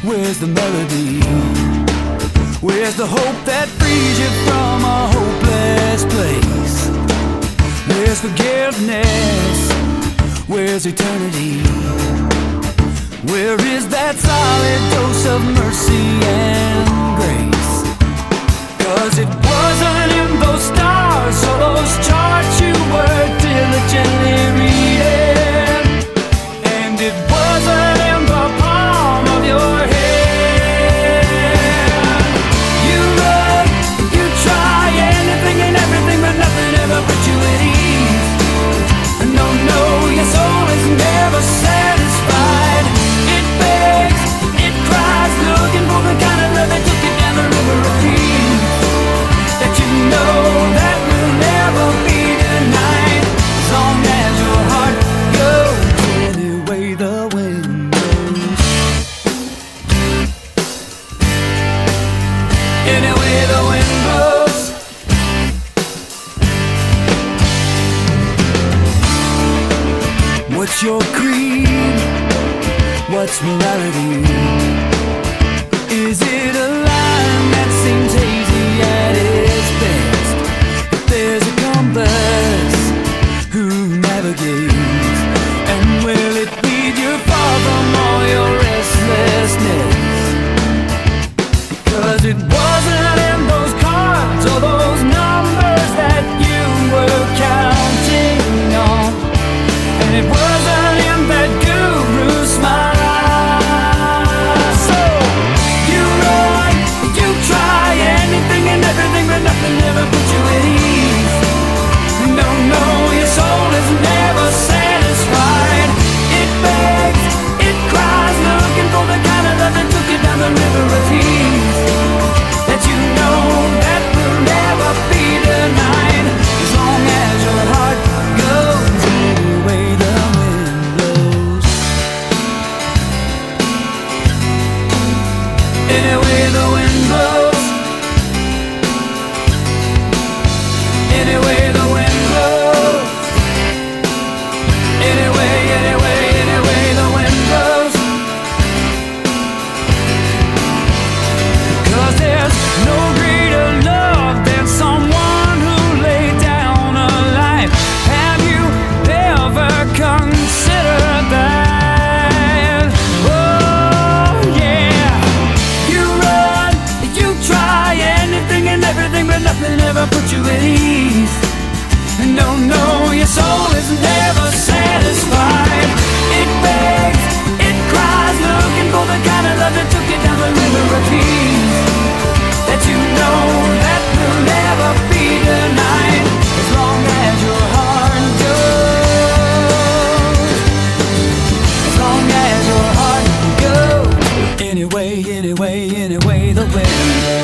Where's the melody? Where's the hope that frees you from a hopeless place? Where's forgiveness? Where's eternity? Where is that solid dose of mercy and grace? 'Cause it wasn't in those stars or those charts you were diligently reading, and it wasn't in the palm of your hand. You run, you try anything and everything, but nothing ever put you at ease. No, no, your soul is never satisfied. It begs, it cries, looking for the kind of love that took it down the river of peace. That you know that will never be denied, as long as your heart goes any way the wind blows. Any way the wind blows. What's your creed? What's morality? Is it a line that seems hazy at its best? If there's a compass, who navigates? And will it lead you far from all your restlessness? Because it wasn't in those cards or those numbers that you were counting on, and it wasn't in that guru smile. So you run, you try anything and everything, but nothing ever put you at ease. No, no, your soul is never satisfied. It begs, it cries, looking for the kind of love that took you down the river of peace. That you know that will never be denied, as long as your heart goes any way the wind blows. Any way the wind blows. Any way the wind blows. Any way the wind blows. 'Cause there's no greater love than someone who laid down a life. Have you ever considered that? Oh yeah. You run, you try anything and everything, but nothing ever put you at ease. No, no, your soul is never satisfied. It begs, it cries, looking for the kind of love that took you down the river of peace. That you know that will never be denied, as long as your heart goes. As long as your heart goes. Any way the wind blows.